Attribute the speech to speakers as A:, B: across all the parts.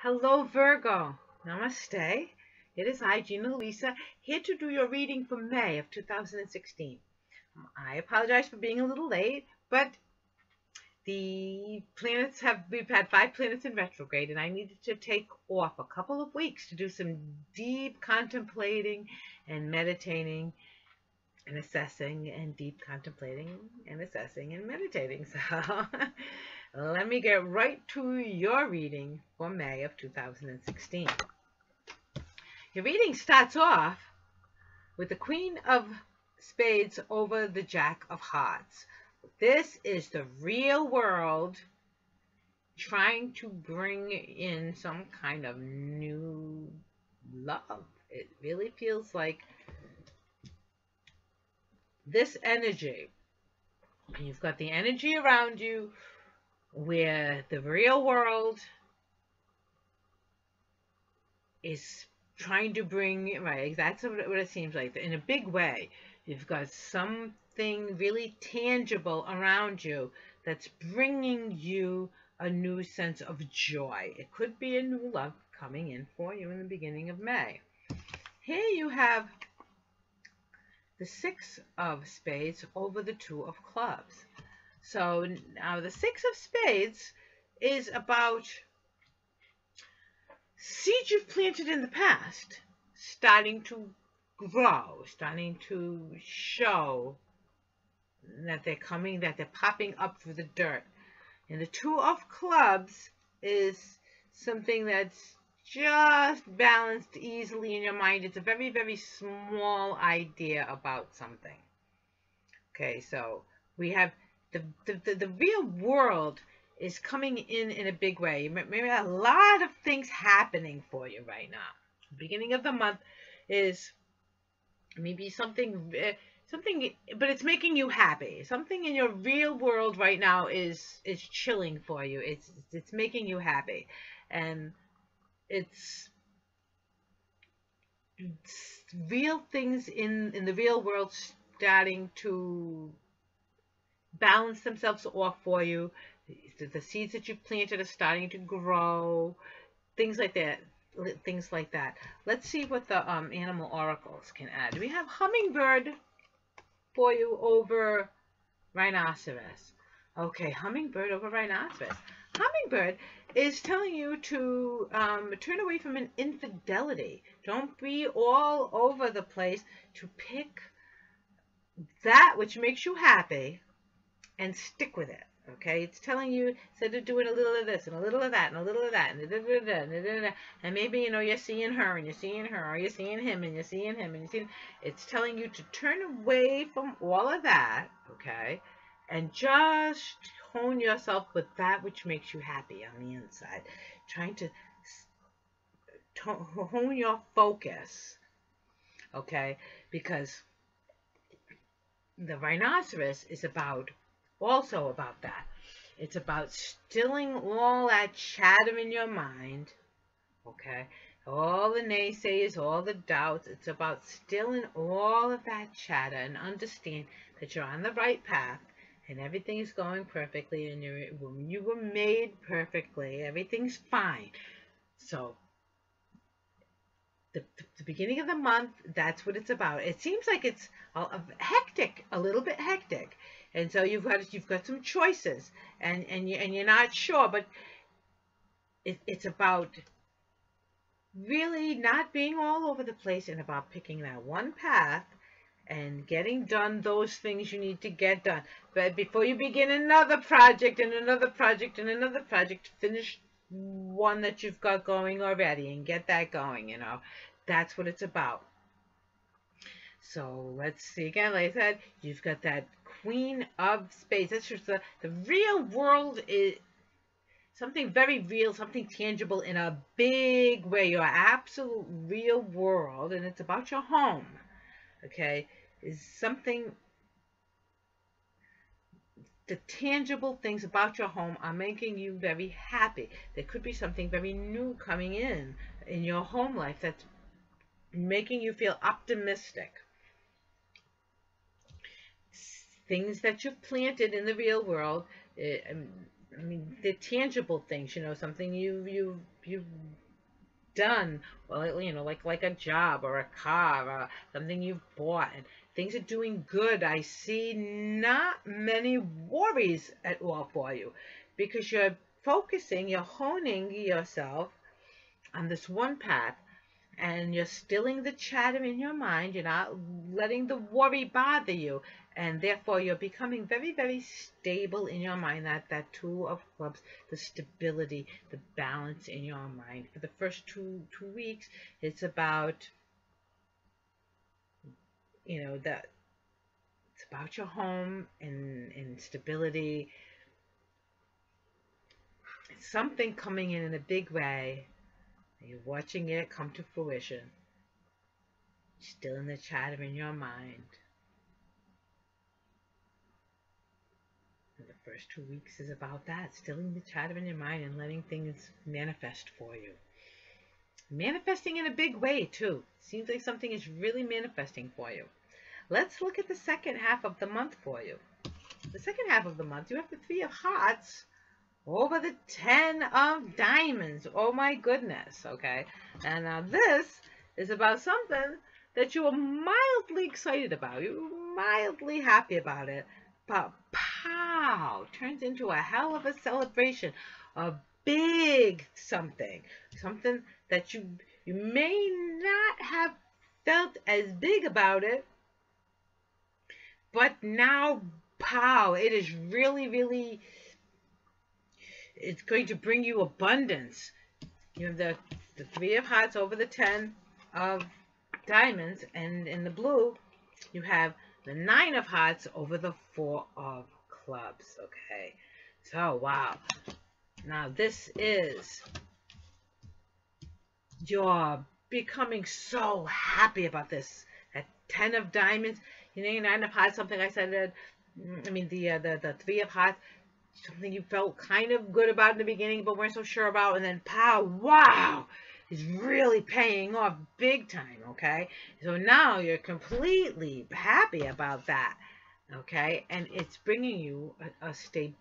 A: Hello, Virgo. Namaste. It is I, Gina Lisa, here to do your reading for May of 2016. I apologize for being a little late, but we've had 5 planets in retrograde, and I needed to take off a couple of weeks to do some deep contemplating and meditating and assessing and deep contemplating and assessing and meditating. So let me get right to your reading for May of 2016. Your reading starts off with the Queen of Spades over the Jack of Hearts. This is the real world trying to bring in some kind of new love. It really feels like this energy. And you've got the energy around you where the real world is trying to bring, right, that's what it seems like. In a big way, you've got something really tangible around you that's bringing you a new sense of joy. It could be a new love coming in for you in the beginning of May. Here you have the 6 of Spades over the 2 of Clubs. So now the 6 of Spades is about seeds you've planted in the past starting to grow, starting to show that they're coming, that they're popping up through the dirt. And the 2 of Clubs is something that's just balanced easily in your mind. It's a very, very small idea about something. Okay, so we have the real world is coming in a big way. Maybe a lot of things happening for you right now. The beginning of the month is maybe something, but it's making you happy. Something in your real world right now is chilling for you. It's making you happy, and it's real things in the real world starting to balance themselves off for you. The seeds that you've planted are starting to grow. Things like that. Things like that. Let's see what the animal oracles can add. We have hummingbird for you over rhinoceros. Okay, hummingbird over rhinoceros. Hummingbird is telling you to turn away from an infidelity. Don't be all over the place. To pick that which makes you happy and stick with it. Okay, it's telling you, instead of doing a little of this and a little of that and a little of that and maybe, you know, you're seeing her and you're seeing her, or you're seeing him and you're seeing him and you're seeing, it's telling you to turn away from all of that, okay, and just hone yourself with that which makes you happy on the inside. Trying to hone your focus, okay, because the rhinoceros is also about that. It's about stilling all that chatter in your mind, okay? All the naysayers, all the doubts. It's about stilling all of that chatter and understand that you're on the right path and everything is going perfectly, and you were made perfectly. Everything's fine. So the beginning of the month, that's what it's about. It seems like it's hectic, a little bit hectic. And so you've got some choices, and you're not sure, but it's about really not being all over the place, and about picking that one path and getting done those things you need to get done. But before you begin another project and another project and another project, finish one that you've got going already and get that going, you know. That's what it's about. So let's see again. Like I said, you've got that Queen of Spades. That's just the real world is something very real, something tangible in a big way. Your absolute real world, and it's about your home, okay, is something. The tangible things about your home are making you very happy. There could be something very new coming in your home life that's making you feel optimistic. Things that you've planted in the real world, I mean, they're tangible things, something you've done, well, like a job or a car or something you've bought, and things are doing good. I see not many worries at all for you, because you're honing yourself on this one path, and you're stilling the chatter in your mind. You're not letting the worry bother you, and therefore you're becoming very, very stable in your mind. That Two of Clubs, the stability, the balance in your mind. For the first two weeks, it's about, that it's about your home and stability. It's something coming in a big way. You're watching it come to fruition. Still in the chatter in your mind. And the first 2 weeks is about that, stilling the chatter in your mind and letting things manifest for you. Manifesting in a big way, too. Seems like something is really manifesting for you. Let's look at the second half of the month for you. The second half of the month, you have the Three of Hearts over the 10 of Diamonds. Oh my goodness, okay? And now this is about something that you are mildly excited about. You're mildly happy about it. But pow, turns into a hell of a celebration. A big something. Something that you may not have felt as big about it. But now, pow, it is really, really, it's going to bring you abundance. You have the Three of Hearts over the 10 of Diamonds, and in the blue, you have the Nine of Hearts over the Four of Clubs. Okay, so wow. Now this is, you're becoming so happy about this. At 10 of Diamonds, Nine of Hearts, something I said, the Three of Hearts, something you felt kind of good about in the beginning but weren't so sure about, and then pow, wow, is really paying off big time, okay? So now you're completely happy about that, okay? And it's bringing you a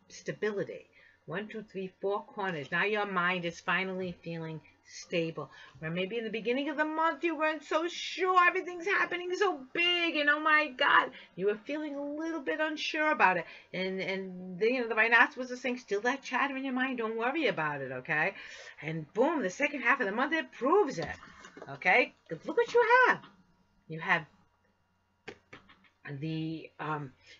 A: stability. 1, 2, 3, 4 corners. Now your mind is finally feeling stable. Where maybe in the beginning of the month you weren't so sure, everything's happening so big, and oh my God, you were feeling a little bit unsure about it. And the rhinoceros was saying, still that chatter in your mind, don't worry about it, okay? And boom, the second half of the month, it proves it, okay? Look what you have. You have the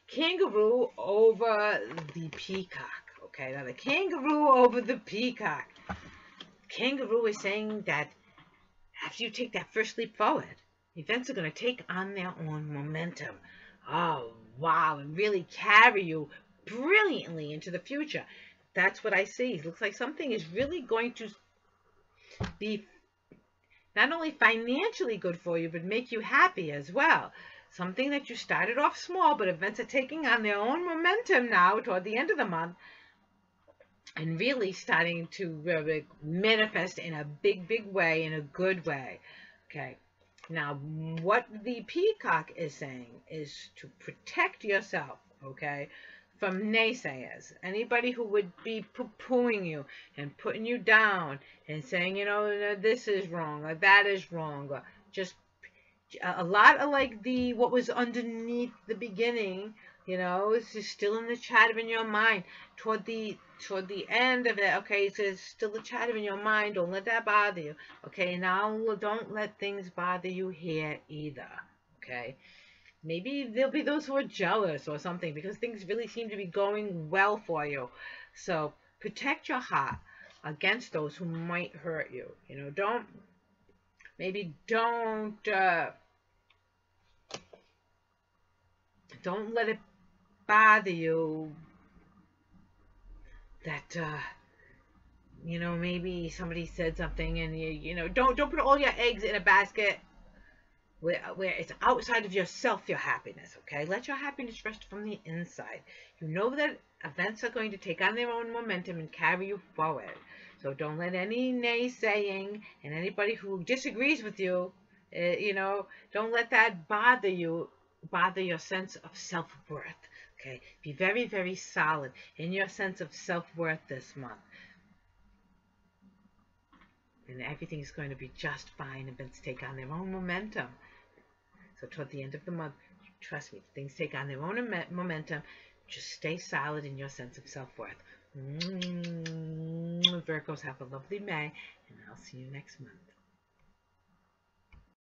A: kangaroo over the peacock. Okay, now the kangaroo over the peacock. Kangaroo is saying that after you take that first leap forward, events are going to take on their own momentum. Oh, wow, and really carry you brilliantly into the future. That's what I see. It looks like something is really going to be not only financially good for you, but make you happy as well. Something that you started off small, but events are taking on their own momentum now toward the end of the month, and really starting to manifest in a big, big way, in a good way. Okay. Now, what the peacock is saying is to protect yourself, okay, from naysayers. Anybody who would be poo-pooing you and putting you down and saying, this is wrong or that is wrong, or just a lot of like what was underneath the beginning, it's just still in the chatter in your mind. Toward the end of it, okay, so it's still the chatter in your mind. Don't let that bother you. Okay, now don't let things bother you here either. Okay, maybe there'll be those who are jealous or something because things really seem to be going well for you. So protect your heart against those who might hurt you. Don't let it bother you that maybe somebody said something, and don't put all your eggs in a basket where it's outside of yourself, your happiness. Okay, let your happiness rest from the inside. That events are going to take on their own momentum and carry you forward. So don't let any naysaying and anybody who disagrees with you, don't let that bother you, bother your sense of self-worth. Okay? Be very, very solid in your sense of self-worth this month. And everything's going to be just fine. Events take on their own momentum. So toward the end of the month, trust me, things take on their own momentum. Just stay solid in your sense of self-worth. Virgos, have a lovely May, and I'll see you next month.